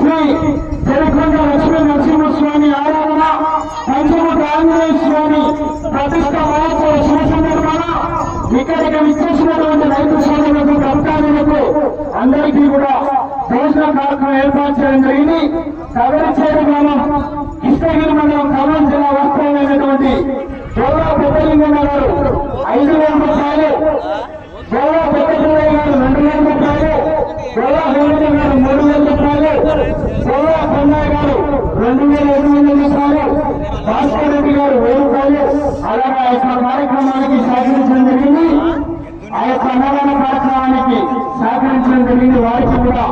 శ్రీ చెరుకొండ లక్ష్మీ నరసింహస్వామి ఆరాధన పంచముఖ ఆంజనేయ స్వామి ప్రతిష్ట మహోత్సవ శుభ సందర్భాన ఇక్కడికి విచ్చేసినటువంటి రైతు సోదరులకు భక్తాదులకు అందరికీ కూడా భోజన కార్యక్రమం ఏర్పాటు చేయడం జరిగింది. కవరిచేరు గ్రామం కృష్ణగిరి మండలం ఖమ్మం జిల్లా వాస్తవమైనటువంటి గోవా పెద్దలింగన్న గారు 5,000 రూపాయలు, గోవా పెద్దలింగయ్య గారు 2,000 రూపాయలు, గోవా గోవింద గారు 3,000 రూపాయలు, గోవా కన్నయ్య గారు 2,500 రూపాయలు, భాస్కర్ రెడ్డి గారు 1,000 రూపాయలు. అలాగే ఆ యొక్క కార్యక్రమానికి సహకరించడం జరిగింది. ఆ యొక్క అన్నదాన కార్యక్రమానికి సహకరించడం జరిగింది. వారికి కూడా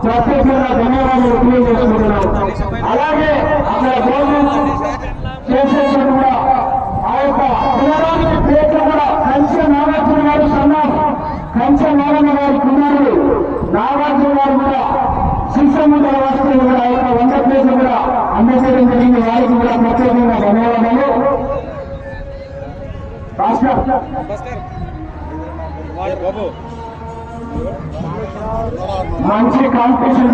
ప్రత్యేకంగా ధన్యవాదాలు తెలియజేసుకుంటున్నాం. అలాగే అక్కడ భోజనం చేసేటప్పుడు కూడా ఆ యొక్క పిల్లడానికి పేర్లు కూడా కంచె నాగార్జున గారు సన్నాం, కంచె నారాయణ గారి కుమారుడు నాగార్జున గారు కూడా శిశుముద్ర వస్తువులు కూడా ఆ యొక్క 100 ప్లేట్లు కూడా అందజేయడం జరిగింది. వారికి కూడా ప్రత్యేకంగా ధన్యవాదాలు. మంచి కాంపిటీషన్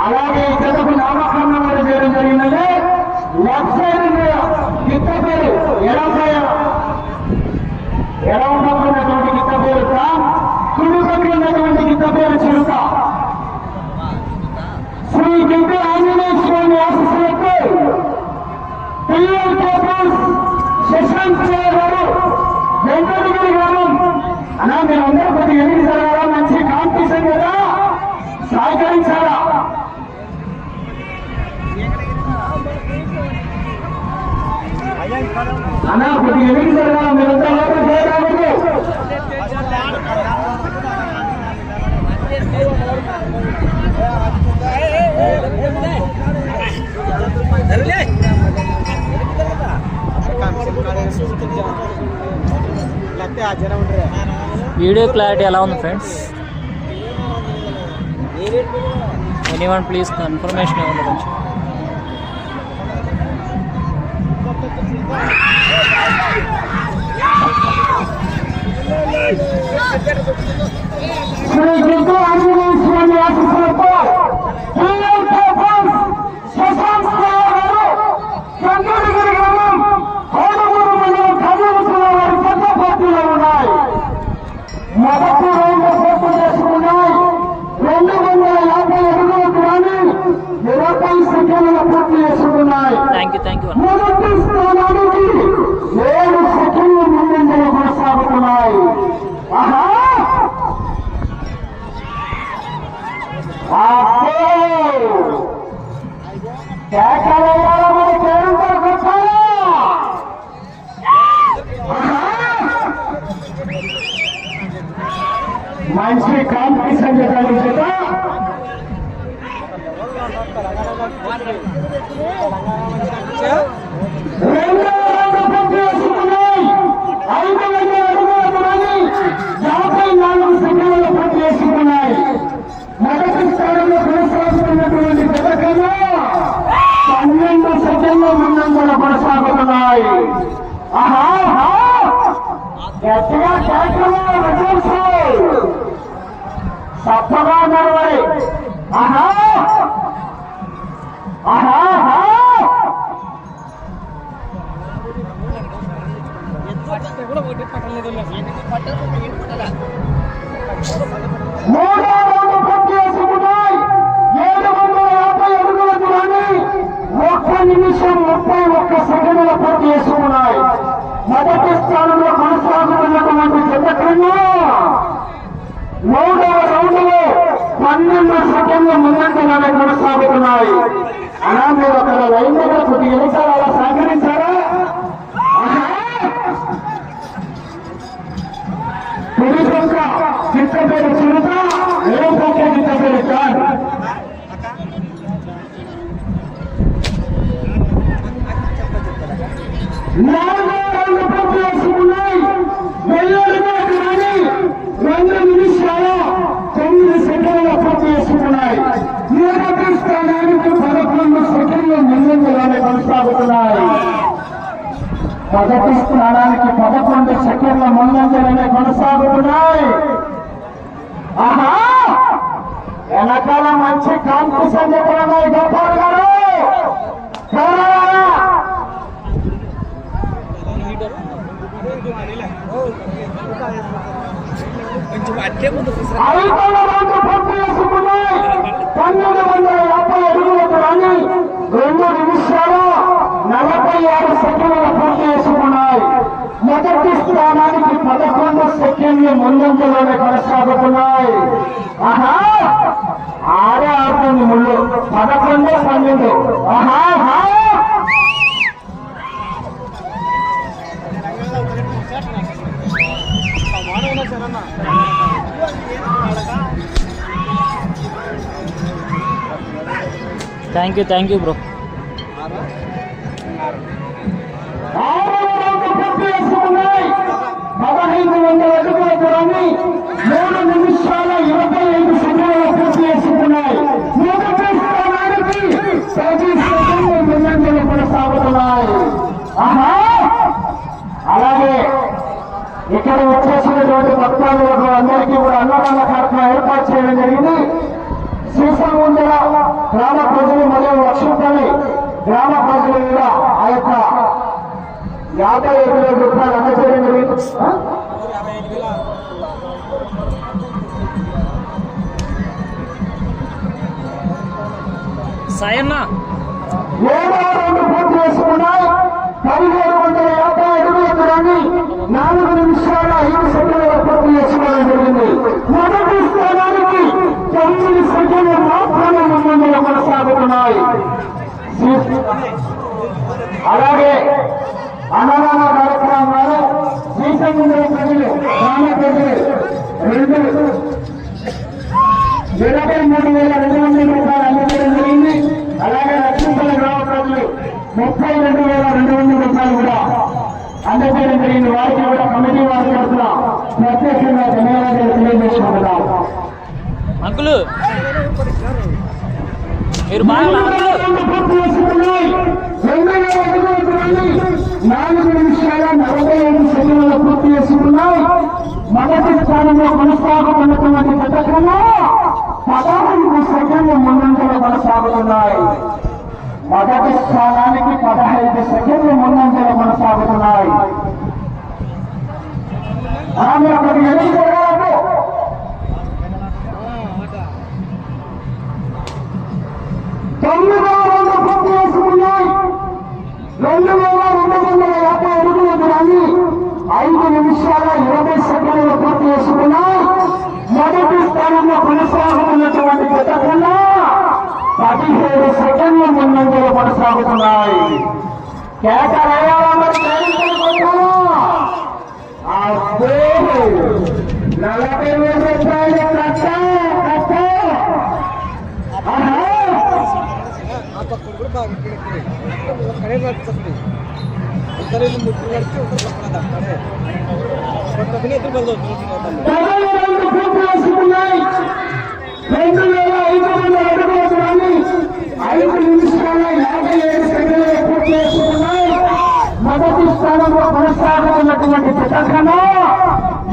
అలాగే ఇతరులకు నామకరణం కూడా చేయడం జరిగిందంటే లెఫ్ట్ సైడ్ గిత్త పేరు ఎలా ఉన్నటువంటి గిత్త పేరు కుడి పక్కన ఉన్నటువంటి గిత్త పేరు చిరుత. శ్రీ గిద్ద ఆంజనేయ స్వామి ఆశీస్సులకు శశాంత్ గారు వెంకటగిరి గ్రామం అన్నా మీరు అందరూ కొద్దిగా ఎన్ని జరగాలా, మంచి కాంపిటీషన్ కదా, సహకరించాలా. అన్నా కొద్దిగా ఎన్ని జరగాల, మీరంతా లోపల చేయరాదు. వీడియో క్లారిటీ ఎలా ఉంది ఫ్రెండ్స్? ఎనీవన్ ప్లీజ్ కన్ఫర్మేషన్ ఇవ్వండి కొంచెం. శ్రీ గిద్ద ఆంజనేయ స్వామి ఆశీస్సులతో శశాంత్ గారు వెంకటగిరి గ్రామం కోడమూరు మండలం ఖమ్మం జిల్లా వారి పెద్ద పోటీలో ఉన్నాయి. మొదటి రౌండ్ పూర్తి చేసుకున్నాయి. 250 అడుగుల దూరాన్ని 20 సెకండ్ల పూర్తి చేసుకున్నాయి. మొదటి స్థానానికి 7 సెకండ్ల ముందంజలు కొనసాగుతున్నాయి. మంచి కాంపిటీషన్ చేయడానికి చేత మొదటి స్థానంలో కొనసాగుతున్నటువంటి పథకంలో 12 సెకండ్ల ముందంజలు కొనసాగుతున్నాయి. గట్టిగా సప్పగా నడవాలి. మూడో రౌండ్ పూర్తి చేసుకున్నాయి. 750 అడుగుల దూరాన్ని 1 నిమిషం 31 సెకండ్ల పూర్తి చేసుకున్నాయి. మొదటి స్థానంలో కొనసాగుతున్నటువంటి జతకన్నా 3వ రౌండ్ లో 12 సెకండ్ల ముందంజలోనే కొనసాగుతున్నాయి. అలా మీరు అక్కడ లైన్ దగ్గర కొద్దిగా ఎన్నిసార్లు అలా సహకరించారా? పేరు చిరుత ఏం పక్క గిట్ట పేరు కాదు. నాలుగో రెండు పూర్తి చేసుకున్నాయి. వెల్లుడిగా కానీ 2 నిమిషాల 9 సెకండ్ల పూర్తి చేసుకున్నాయి. మొదటి స్థానానికి 11 సెకండ్లు ముందంజలోనే కొనసాగుతున్నాయి. మొదటి స్థానానికి 11 సెకండ్ల ముందంజలోనే కొనసాగుతున్నాయి. ఆహా, వెనకాల మంచి కాంపిటీషన్ చెప్పనున్నాయి గోపాల్ గారు. ఐదవ రౌండ్ పూర్తి చేసుకున్నాయి. 1950 అడుగులకు రాని 2 నిమిషాల 46 సెకండ్ల పూర్తి చేసుకున్నాయి. మొదటి స్థానానికి 11 సెకండ్లు ముందంజలోనే కొనసాగుతున్నాయి. ఆహా, ఆడే ఆడుతుంది ముళ్ళు 11, 12. ఆహా, థ్యాంక్ యూ బ్రో. పూర్తి చేసుకున్నాయి. 1500 అడుగుల దూరాన్ని 3 నిమిషాల 25 సెకండ్లు పూర్తి చేసుకున్నాయి. మొదటి స్థానానికి 10 సెకండ్లు ముందంజలు కొనసాగుతున్నాయి. ఆహా, అలాగే ఇక్కడ వచ్చేసినటువంటి భక్తులకు అందరికీ కూడా అన్నదాన కార్యక్రమం ఏర్పాటు చేయడం జరిగింది. శ్రీశైలంగుండెల గ్రామ ప్రజలు మరియు లక్ష్మీపల్లి గ్రామ ప్రజలు కూడా ఆ యొక్క 55,000 రూపాయలు అందజేయడం జరిగింది. సాయన్న 7వ రౌండ్ పూర్తి చేసుకున్నాయి. 1750 అడుగుల దూరాన్ని 4 నిమిషాల 5 సెకండ్ల పూర్తి చేసుకోవడం జరిగింది. మొదటి స్థానానికి 9 సెకండ్లు మాత్రమే ముందంజలో కొనసాగుతున్నాయి. అలాగే అన్నదాన కార్యక్రమం ద్వారా శ్రీశైలం ప్రజలు గ్రామ ప్రజలు 23,200 రూపాయలు అందజేయడం జరిగింది. అలాగే లక్ష్మీపల్లి గ్రామ ప్రజలు 32,200 రూపాయలు కూడా అందజేయడం జరిగింది. వారికి కూడా కమిటీ వారి తరఫున ప్రత్యేకంగా ధన్యవాదాలు తెలియజేసుకుంటున్నాం. అంకులు మీరు బాగా పూర్తి చేసుకున్నాయి. 4 నిమిషాల 45 సెకండ్ల పూర్తి చేసుకున్నాయి. మొదటి స్థానంలో కొనసాగుతున్నటువంటి పథకంలో 15 సెకండ్లు ముందంజలో కొనసాగుతున్నాయి. మొదటి స్థానానికి 15 సెకండ్లు ముందంజలో కొనసాగుతున్నాయి. ఆమె ఒకటి ఎన్ని జరగాలి. 9వ రౌండ్ పూర్తి చేసుకున్నాయి. 2,250 అడుగుల దూరాన్ని 5 నిమిషాల 20 సెకండ్లు పూర్తి చేసుకున్నాయి. మొదటి స్థానంలో కొనసాగుతున్నటువంటి గత కన్నా 17 సెకండ్ల ముందంజలో కొనసాగుతున్నాయి. కేటాయాల మరి 40,000 రూపాయలు పూర్తి చేసుకున్నాయి. 2,500 అడుగుల దూరాన్ని 5 నిమిషాల 57 సెకండ్లు పూర్తి చేసుకున్నాయి. మొదటి స్థానంలో కొనసాగుతున్నటువంటి ప్రదర్శన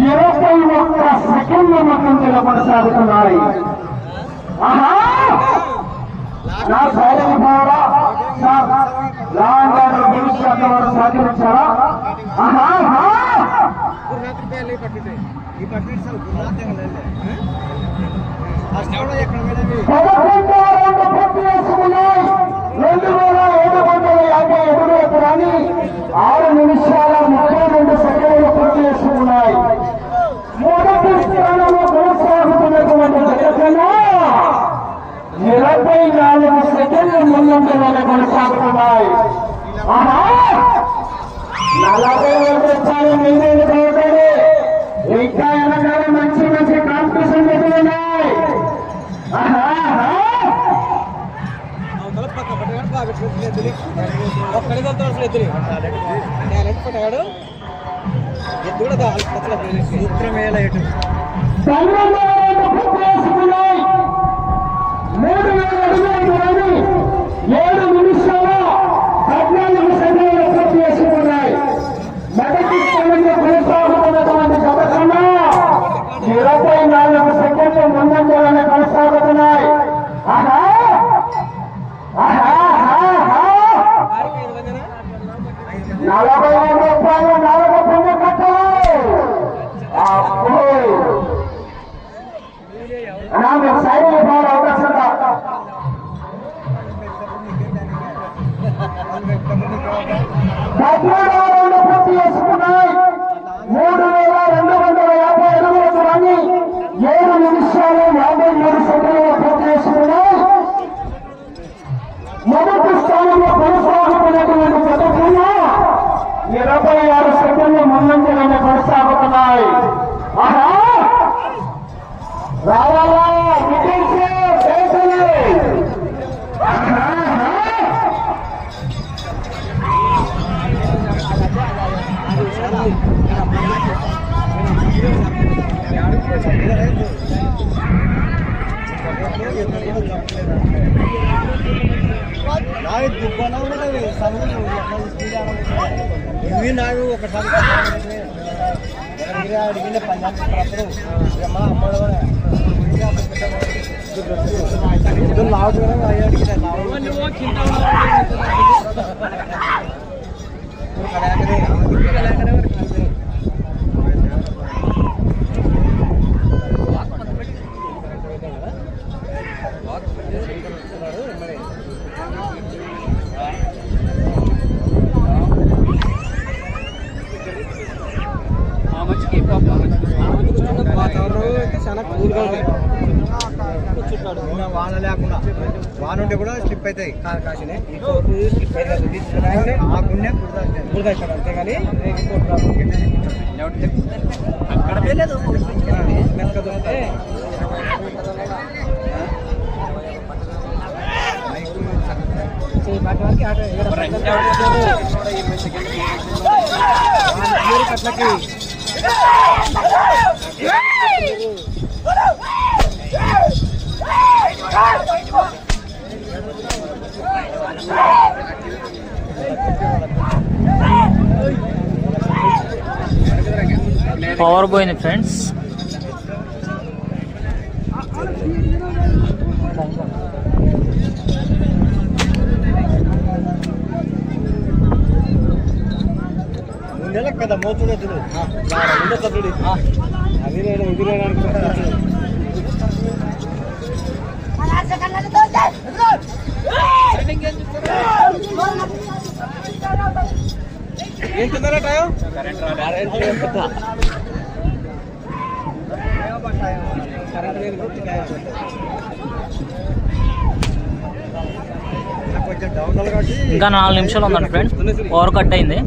21 సెకండ్ల ముందంజలో కొనసాగుతున్నాయి. ఆహా, నా సైలెంట్ ద్వారా లాంగ్ భవిష్యత్ వారు సాధించారా? ఆహా, 11 పూర్తి చేసుకున్నాయి. 2,750 అడుగుల దూరాన్ని 6 నిమిషాల 32 సెకండ్లు పూర్తి చేసుకున్నాయి. మొదటి స్థానంలో కొనసాగుతున్నటువంటి జగత్తులో 24 సెకండ్లు ముందంజలోనే కొనసాగుతున్నాయి. ఆహా, 40,000 రూపాయలు మీదే ఇంకా వెనకాల మంచి మంచి కాంపిటీషన్ మొదటి స్థానంలో కొనసాగుతున్నటువంటి జతకున్నా 26 సెకండ్లు ముందంజలోనే కొనసాగుతున్నాయి. రావాలా ఇవి నాకు ఒకసారి అడిగిన పంచాయతీ వాన లేకుండా వాన ఉంటే కూడా స్లిప్ అవుతాయి కాసినే స్లిప్ అవుతుంది ఆకునే పుడతాడు అంతేగాని అక్కడ వెళ్ళలేదు మెక్కదుంటే అట్లకి పవర్ పోయింది ఫ్రెండ్స్. కదా మోతుడు తప్పుడు అది నేను ఇది ఏంటుందా టైం కొంచెం డౌన్ కాబట్టి ఇంకా 4 నిమిషాలు ఉందండి ఫ్రెండ్స్. పవర్ కట్ అయింది.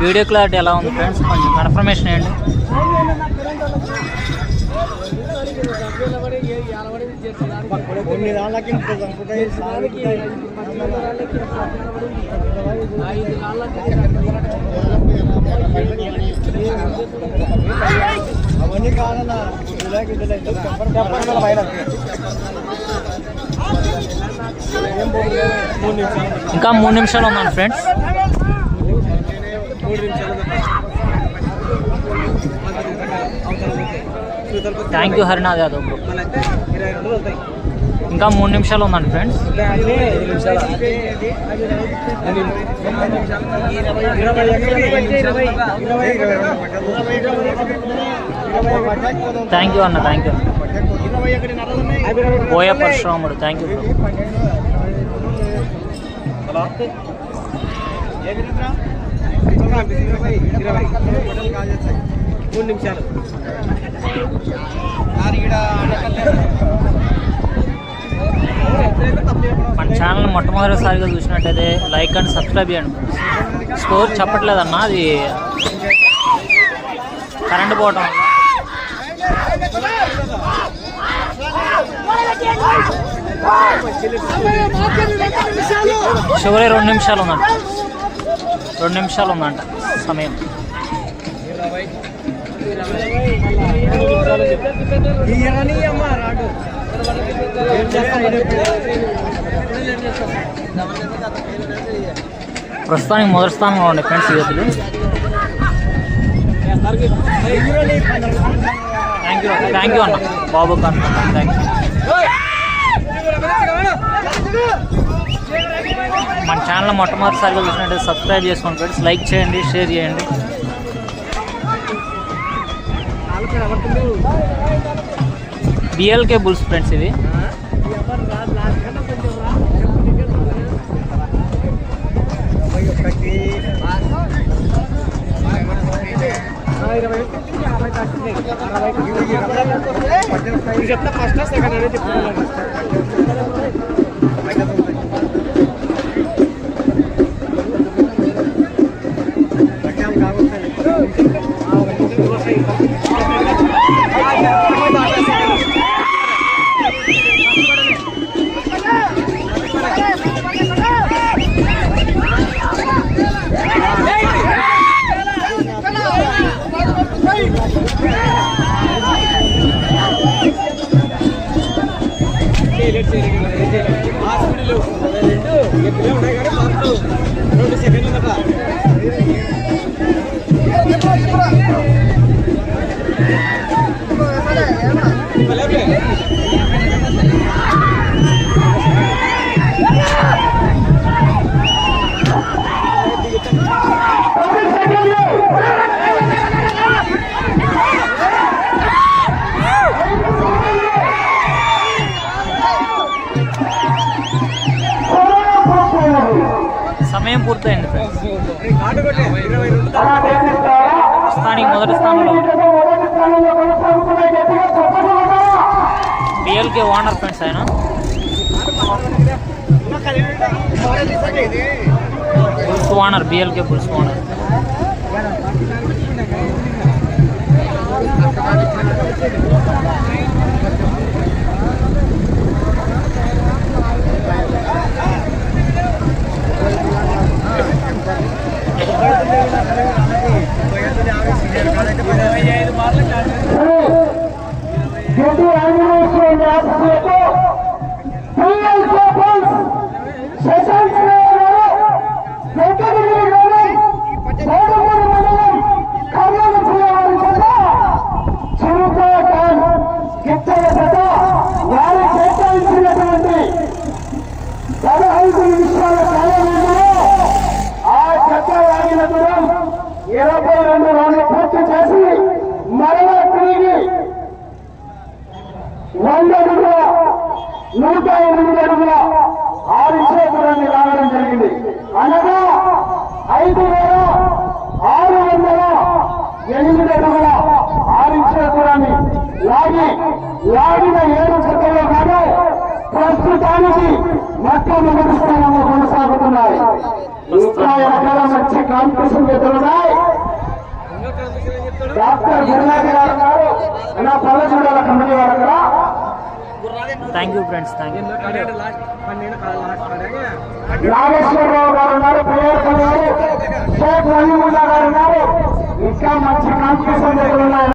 వీడియో క్లారిటీ ఎలా ఉంది ఫ్రెండ్స్? కొంచెం కన్ఫర్మేషన్ వేయండి. అవన్నీ కావాలన్నా ఇంకా 3 నిమిషాలు ఉందండి friends. Thank you Harinath Yadav. 22 వస్తాయి. ఇంకా 3 నిమిషాలు ఉందండి ఫ్రెండ్స్. థ్యాంక్ యూ అన్న, థ్యాంక్ యూ. పోయే పరశురాముడు, థ్యాంక్ యూ. 3 నిమిషాలు. మన ఛానల్ మొట్టమొదటిసారిగా చూసినట్టయితే లైక్ అండ్ సబ్స్క్రైబ్ చేయండి. స్కోర్ చెప్పట్లేదన్నా, అది కరెంట్ పోవటం వల్ల. చివరి 2 నిమిషాలు ఉందంట, 2 నిమిషాలు ఉందంట సమయం. ప్రస్తుతానికి మొదటి స్థానంలో ఉండే ఫ్రెండ్స్ యువతులు. థ్యాంక్ యూ అన్న బాబు ఖాన్, థ్యాంక్ యూ. మన ఛానల్ మొట్టమొదటిసారిగా చూసినట్టు సబ్స్క్రైబ్ చేసుకోండి ఫ్రెండ్స్, లైక్ చేయండి, షేర్ చేయండి. బిఎల్కే బుల్స్ ఫ్రెండ్స్ ఇవి. ఫస్ట్ సెకండ్ అనేది చెప్తున్నాను. సమయం పూర్తయింది ఫ్రెండ్స్. ప్రస్తుతానికి మొదటి స్థానంలో బిఎల్కే ఓనర్ ఫ్రెండ్స్ ఆయన. Bulls owner, BLK bulls owner. ప్రస్తుతానికి మొట్టమొదటి స్థానంలో కొనసాగుతున్నాయి. ఇంకా ఎక్కడ మంచి కాంపిటీషన్ ఎదురున్నాయి. డాక్టర్ గురునాథ్ గారు ఉన్నారు, నా పల్లెటూళ్ళ కమిటీ వారు అక్కడ. Thank you friends, thank you. Nageswararao గారు ఉన్నారు, ప్రియర్ గారు, షేక్ వలీముల్లా గారు ఉన్నారు. ఇంకా మంచి కాంపిటీషన్ ఎదురున్నాయి.